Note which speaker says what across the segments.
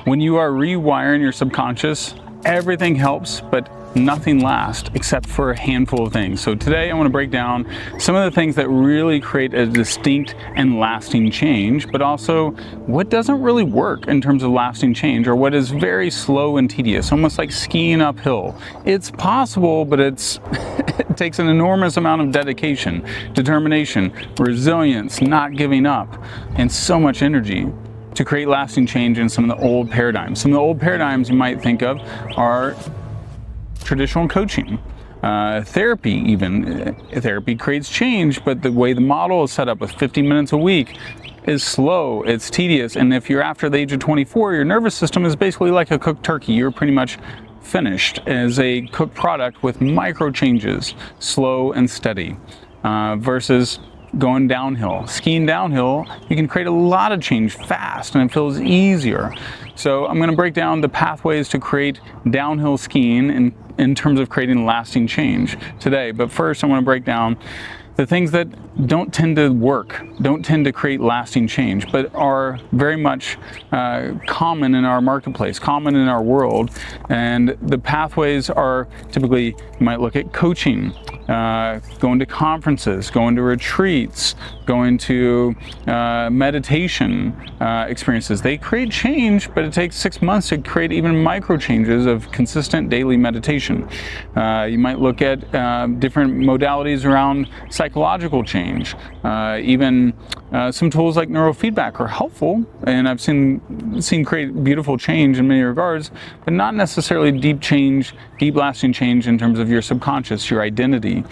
Speaker 1: When you are rewiring your subconscious, everything helps, but nothing lasts except for a handful of things. So today I want to break down some of the things that really create a distinct and lasting change, but also what doesn't really work in terms of lasting change, or what is very slow and tedious, almost like skiing uphill. It's possible, but it takes an enormous amount of dedication, determination, resilience, not giving up, and so much energy to create lasting change in some of the old paradigms. Some of the old paradigms you might think of are traditional coaching, therapy even. Therapy creates change, but the way the model is set up with 50 minutes a week is slow, it's tedious, and if you're after the age of 24, your nervous system is basically like a cooked turkey. You're pretty much finished as a cooked product with micro changes, slow and steady, versus going downhill. Skiing downhill, you can create a lot of change fast and it feels easier. So I'm going to break down the pathways to create downhill skiing in terms of creating lasting change today. But first I want to break down the things that don't tend to work, don't tend to create lasting change, but are very much common in our marketplace, common in our world. And the pathways are typically, you might look at coaching, going to conferences, going to retreats, going to meditation experiences. They create change, but it takes 6 months to create even micro changes of consistent daily meditation. You might look at different modalities around psychological change. Even some tools like neurofeedback are helpful, and I've seen create beautiful change in many regards, but not necessarily deep change, deep lasting change in terms of your subconscious, your identity.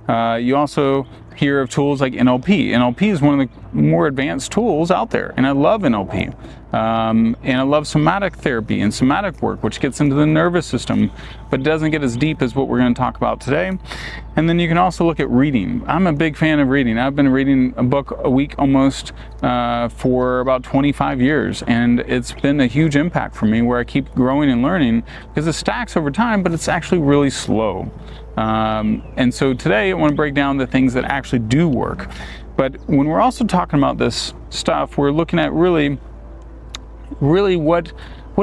Speaker 1: You also hear of tools like NLP. NLP is one of the more advanced tools out there, and I love NLP. And I love somatic therapy and somatic work, which gets into the nervous system, but doesn't get as deep as what we're going to talk about today. And then you can also look at reading. I'm a big fan of reading. I've been reading a book a week almost for about 25 years, and it's been a huge impact for me, where I keep growing and learning, because it stacks over time, but it's actually really slow. And so today I want to break down the things that actually do work. But when we're also talking about this stuff, we're looking at really what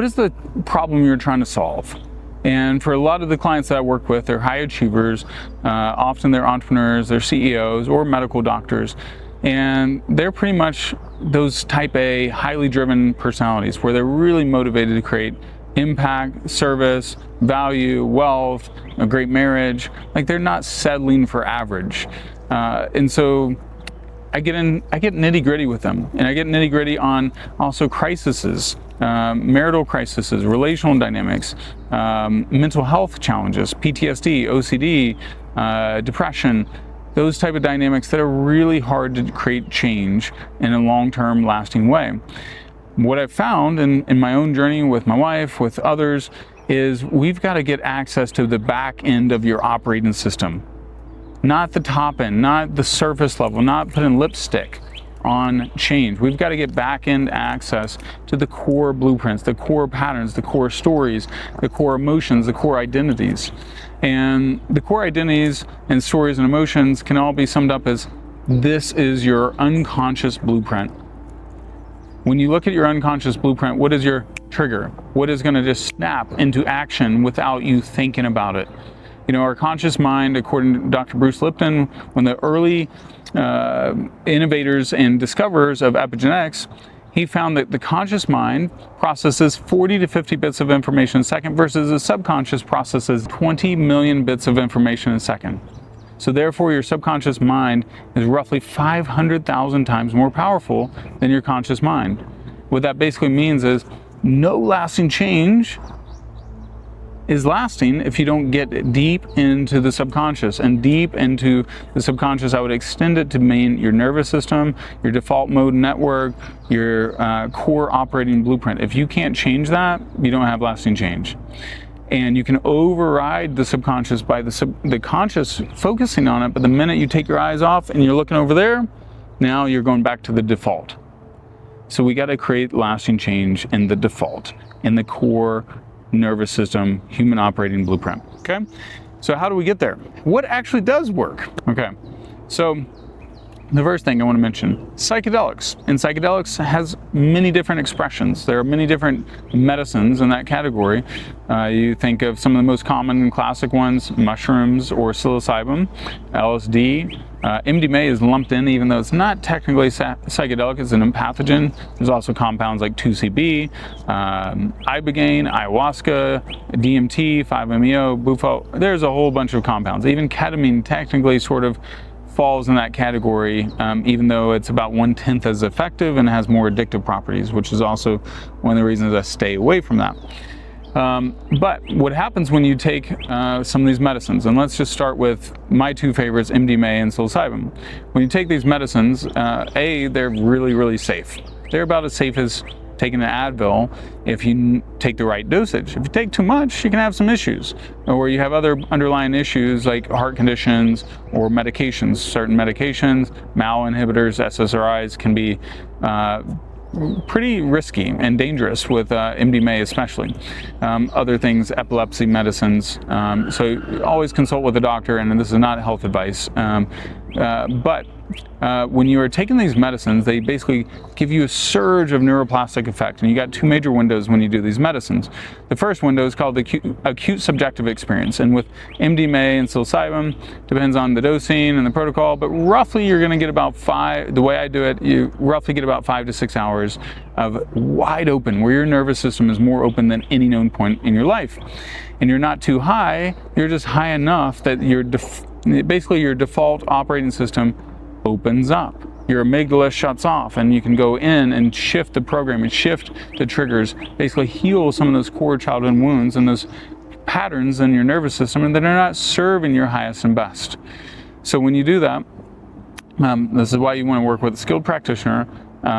Speaker 1: is the problem you're trying to solve. And for a lot of the clients that I work with, they're high achievers, often they're entrepreneurs, they're CEOs or medical doctors, and they're pretty much those type A, highly driven personalities, where they're really motivated to create impact, service, value, wealth, a great marriage. Like, they're not settling for average. And so I get nitty gritty with them, and I get nitty gritty on also crises, marital crises, relational dynamics, mental health challenges, PTSD, OCD, depression, those type of dynamics that are really hard to create change in a long-term lasting way. What I've found in my own journey with my wife, with others, is we've got to get access to the back end of your operating system. Not the top end, not the surface level, not putting lipstick on change. We've got to get back end access to the core blueprints, the core patterns, the core stories, the core emotions, the core identities. And the core identities and stories and emotions can all be summed up as, this is your unconscious blueprint. When you look at your unconscious blueprint, what is your trigger? What is going to just snap into action without you thinking about it? You know, our conscious mind, according to Dr. Bruce Lipton, one of the early innovators and discoverers of epigenetics, he found that the conscious mind processes 40 to 50 bits of information a second, versus the subconscious processes 20 million bits of information a second. So therefore, your subconscious mind is roughly 500,000 times more powerful than your conscious mind. What that basically means is no lasting change is lasting if you don't get deep into the subconscious. And deep into the subconscious, I would extend it to mean your nervous system, your default mode network, your core operating blueprint. If you can't change that, you don't have lasting change. And you can override the subconscious by the conscious focusing on it, but the minute you take your eyes off and you're looking over there, now you're going back to the default. So we got to create lasting change in the default, in the core nervous system, human operating blueprint. Okay? So how do we get there? What actually does work? Okay. So The first thing I want to mention, psychedelics. And psychedelics has many different expressions. There are many different medicines in that category. You think of some of the most common and classic ones, mushrooms or psilocybin, LSD. MDMA is lumped in, even though it's not technically psychedelic, it's an empathogen. There's also compounds like 2CB, ibogaine, ayahuasca, DMT, 5-MeO, bufo. There's a whole bunch of compounds. Even ketamine technically sort of falls in that category, even though it's about 1/10 as effective and has more addictive properties, which is also one of the reasons I stay away from that. But what happens when you take some of these medicines, and let's just start with my two favorites, MDMA and psilocybin. When you take these medicines, they're really, really safe. They're about as safe as taking an Advil if you take the right dosage. If you take too much, you can have some issues, or you have other underlying issues like heart conditions or medications. Certain medications, MAO inhibitors, SSRIs can be pretty risky and dangerous with MDMA especially. Other things, epilepsy medicines. So always consult with a doctor, and this is not health advice. But when you are taking these medicines, they basically give you a surge of neuroplastic effect, and you got two major windows when you do these medicines. The first window is called the acute subjective experience, and with MDMA and psilocybin, depends on the dosing and the protocol, but roughly you're going to get about the way I do it, you roughly get about 5 to 6 hours of wide open, where your nervous system is more open than any known point in your life. And you're not too high, you're just high enough that basically your default operating system opens up. Your amygdala shuts off, and you can go in and shift the program and shift the triggers, basically heal some of those core childhood wounds and those patterns in your nervous system and that are not serving your highest and best. So when you do that, this is why you want to work with a skilled practitioner.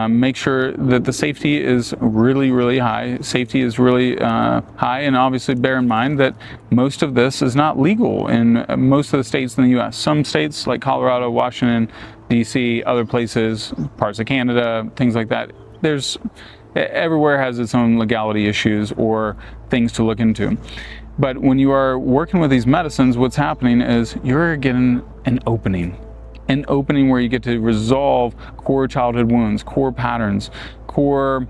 Speaker 1: Make sure that the safety is really, really high. Safety is really high, and obviously bear in mind that most of this is not legal in most of the states in the U.S. Some states like Colorado, Washington, D.C., other places, parts of Canada, things like that. Everywhere has its own legality issues or things to look into. But when you are working with these medicines, what's happening is you're getting an opening where you get to resolve core childhood wounds, core patterns, core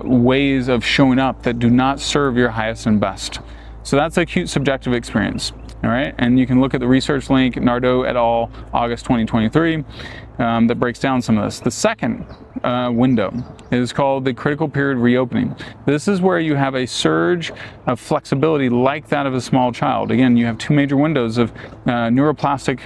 Speaker 1: ways of showing up that do not serve your highest and best. So that's acute subjective experience, all right? And you can look at the research link, Nardo et al., August 2023, that breaks down some of this. The second window is called the critical period reopening. This is where you have a surge of flexibility like that of a small child. Again, you have two major windows of neuroplastic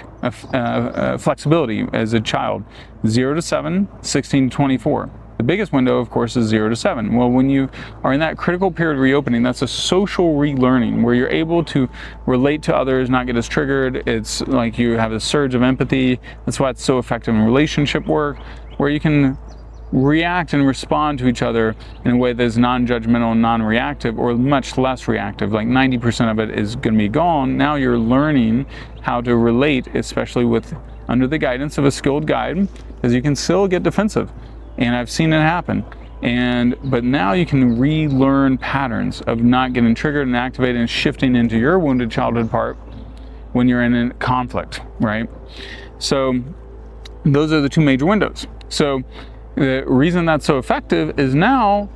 Speaker 1: flexibility as a child, 0 to 7, 16 to 24. The biggest window, of course, is 0 to 7. Well, when you are in that critical period reopening, that's a social relearning where you're able to relate to others, not get as triggered. It's like you have a surge of empathy. That's why it's so effective in relationship work, where you can react and respond to each other in a way that is non-judgmental and non-reactive, or much less reactive. Like 90% of it is going to be gone. Now you're learning how to relate, especially under the guidance of a skilled guide, because you can still get defensive. And I've seen it happen. But now you can relearn patterns of not getting triggered and activated and shifting into your wounded childhood part when you're in a conflict, right? So those are the two major windows. So the reason that's so effective is now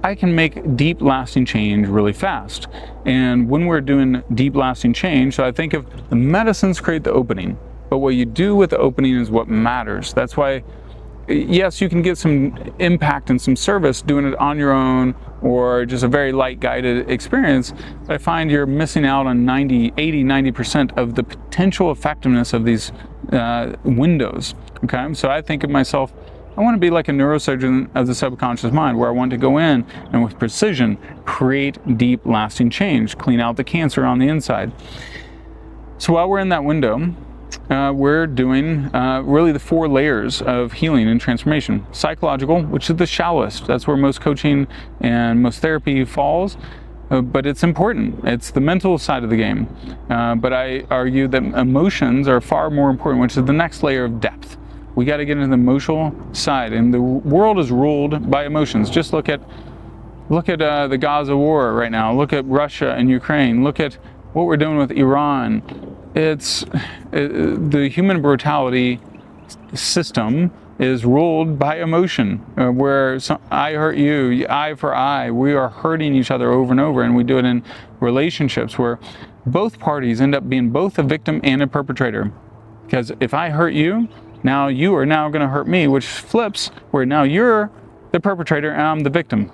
Speaker 1: I can make deep lasting change really fast. And when we're doing deep lasting change, so I think of the medicines create the opening, but what you do with the opening is what matters. That's why, yes, you can get some impact and some service doing it on your own or just a very light guided experience, but I find you're missing out on 90% of the potential effectiveness of these windows, okay? So I think of myself, I want to be like a neurosurgeon of the subconscious mind, where I want to go in and with precision create deep lasting change, clean out the cancer on the inside. So while we're in that window, we're doing really the 4 layers of healing and transformation. Psychological, which is the shallowest. That's where most coaching and most therapy falls, but it's important. It's the mental side of the game. But I argue that emotions are far more important, which is the next layer of depth. We got to get into the emotional side, and the world is ruled by emotions. Just look at the Gaza war right now. Look at Russia and Ukraine. Look at what we're doing with Iran. The human brutality system is ruled by emotion, where I hurt you, eye for eye. We are hurting each other over and over, and we do it in relationships where both parties end up being both a victim and a perpetrator. Because if I hurt you, now you are now going to hurt me, which flips, where now you're the perpetrator and I'm the victim.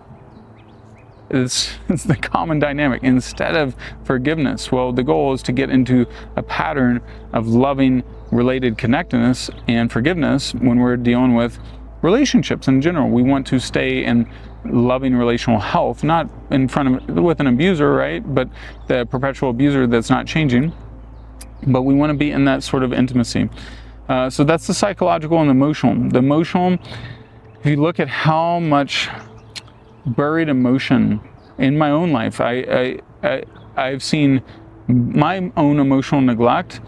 Speaker 1: It's the common dynamic. Instead of forgiveness, well, the goal is to get into a pattern of loving related connectedness and forgiveness when we're dealing with relationships in general. We want to stay in loving relational health, not in front of with an abuser, right? But the perpetual abuser that's not changing. But we want to be in that sort of intimacy. So that's the psychological and the emotional. The emotional, if you look at how much buried emotion in my own life, I've seen my own emotional neglect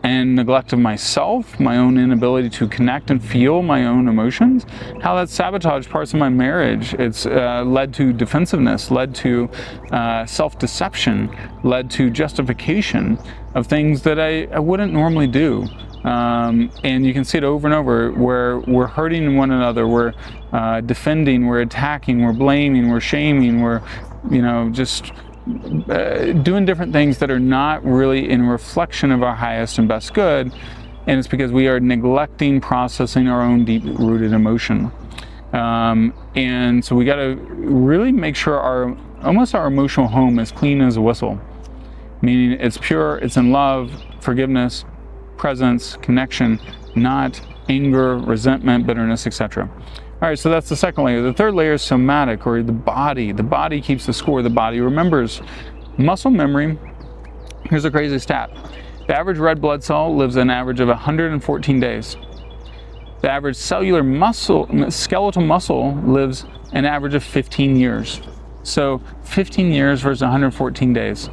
Speaker 1: and neglect of myself, my own inability to connect and feel my own emotions, how that sabotaged parts of my marriage. It's led to defensiveness, led to self-deception, led to justification of things that I wouldn't normally do. And you can see it over and over, where we're hurting one another, we're defending, we're attacking, we're blaming, we're shaming, we're, just doing different things that are not really in reflection of our highest and best good. And it's because we are neglecting processing our own deep-rooted emotion. And so we got to really make sure our emotional home is clean as a whistle, meaning it's pure, it's in love, forgiveness, presence, connection, not anger, resentment, bitterness, etc. All right, so that's the second layer. The third layer is somatic, or the body. The body keeps the score. The body remembers. Muscle memory, here's a crazy stat. The average red blood cell lives an average of 114 days. The average cellular skeletal muscle lives an average of 15 years. So 15 years versus 114 days.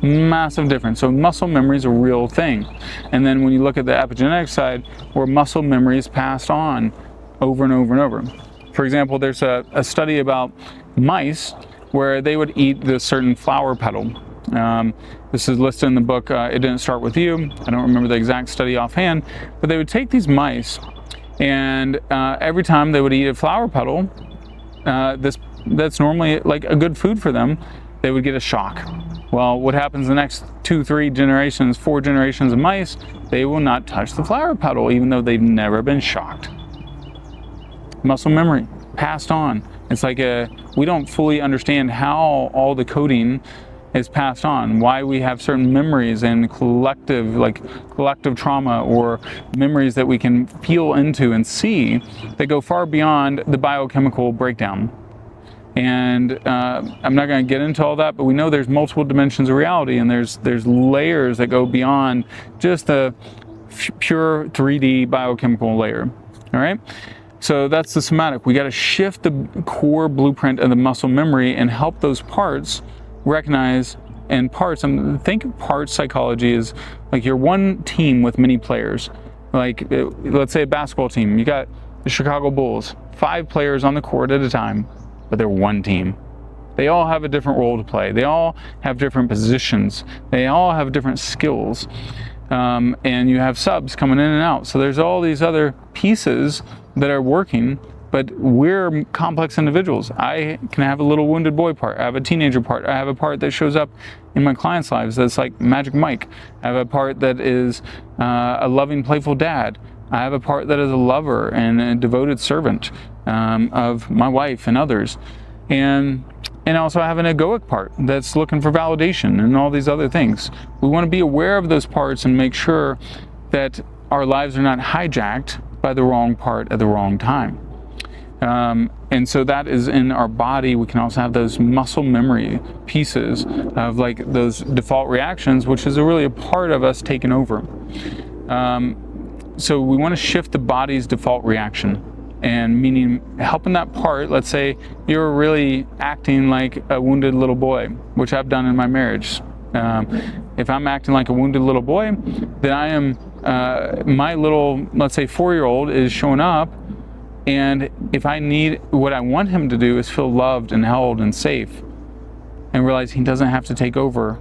Speaker 1: Massive difference. So muscle memory is a real thing. And then when you look at the epigenetic side, where muscle memory is passed on over and over and over. For example, there's a study about mice where they would eat this certain flower petal. This is listed in the book, It Didn't Start With You. I don't remember the exact study offhand, but they would take these mice, and every time they would eat a flower petal, that's normally like a good food for them, they would get a shock. Well, what happens the next 2, 3 generations, 4 generations of mice, they will not touch the flower petal, even though they've never been shocked. Muscle memory, passed on. It's like we don't fully understand how all the coding is passed on, why we have certain memories and collective trauma, or memories that we can feel into and see that go far beyond the biochemical breakdown. And I'm not going to get into all that, but we know there's multiple dimensions of reality, and there's layers that go beyond just the pure 3D biochemical layer. All right? So that's the somatic. We got to shift the core blueprint of the muscle memory and help those parts recognize. And parts, think of parts psychology as like you're one team with many players. Like, let's say a basketball team. You got the Chicago Bulls, 5 players on the court at a time, but they're one team. They all have a different role to play. They all have different positions. They all have different skills. And you have subs coming in and out. So there's all these other pieces that are working, but we're complex individuals. I can have a little wounded boy part. I have a teenager part. I have a part that shows up in my clients' lives that's like Magic Mike. I have a part that is a loving, playful dad. I have a part that is a lover and a devoted servant of my wife and others. And also I have an egoic part that's looking for validation and all these other things. We want to be aware of those parts and make sure that our lives are not hijacked by the wrong part at the wrong time. And so that is in our body. We can also have those muscle memory pieces of like those default reactions, which is really a part of us taking over. So we want to shift the body's default reaction, and meaning helping that part. Let's say you're really acting like a wounded little boy, which I've done in my marriage. If I'm acting like a wounded little boy, then I am, my little, let's say 4-year-old is showing up, and if I need, what I want him to do is feel loved and held and safe, and realize he doesn't have to take over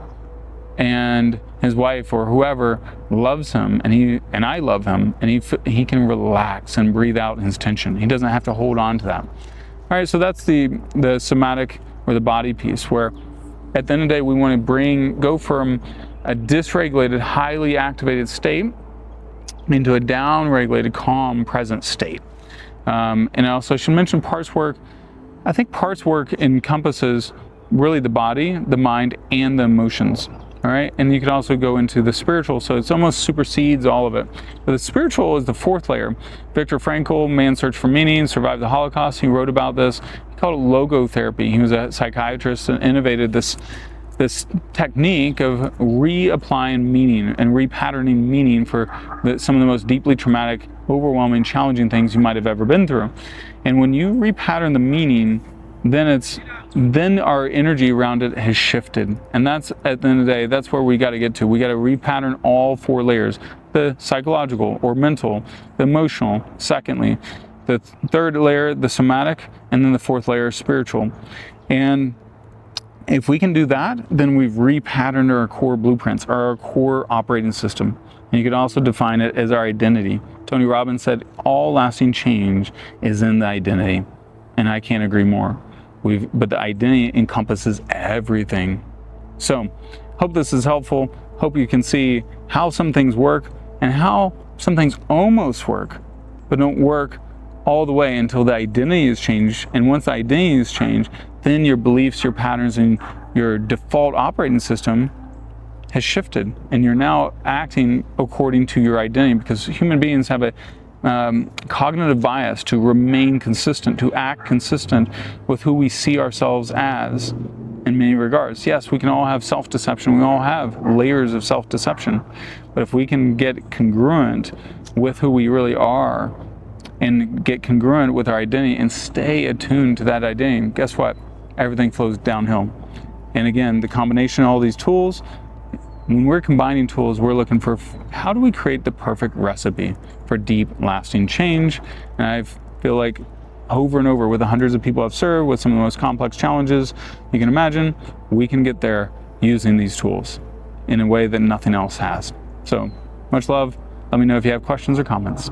Speaker 1: and his wife or whoever loves him, and I love him, and he can relax and breathe out his tension. He doesn't have to hold on to that. All right, so that's the somatic or the body piece, where at the end of the day we want to go from a dysregulated, highly activated state into a down-regulated, calm, present state. And also I should mention parts work. I think parts work encompasses really the body, the mind, and the emotions. All right, and you could also go into the spiritual, so it's almost supersedes all of it. But the spiritual is the fourth layer. Viktor Frankl, Man's Search for Meaning, survived the Holocaust. He wrote about this. He called it logotherapy. He was a psychiatrist and innovated this technique of reapplying meaning and repatterning meaning for some of the most deeply traumatic, overwhelming, challenging things you might have ever been through. And when you repattern the meaning, then our energy around it has shifted. And that's, at the end of the day, that's where we got to get to. We got to repattern all four layers: the psychological or mental, the emotional, secondly, the third layer, the somatic, and then the fourth layer, spiritual. And if we can do that, then we've repatterned our core blueprints, our core operating system. And you could also define it as our identity. Tony Robbins said, all lasting change is in the identity. And I can't agree more. But the identity encompasses everything. So, hope this is helpful. Hope you can see how some things work and how some things almost work, but don't work all the way until the identity is changed. And once the identity is changed, then your beliefs, your patterns, and your default operating system has shifted, and you're now acting according to your identity, because human beings have a cognitive bias to remain consistent, to act consistent with who we see ourselves as in many regards. Yes, we can all have self-deception. We all have layers of self-deception. But if we can get congruent with who we really are and get congruent with our identity and stay attuned to that identity, guess what? Everything flows downhill. And again, the combination of all these tools, when we're combining tools, we're looking for how do we create the perfect recipe for deep, lasting change. And I feel like over and over, with the hundreds of people I've served, with some of the most complex challenges you can imagine, we can get there using these tools in a way that nothing else has. So much love. Let me know if you have questions or comments.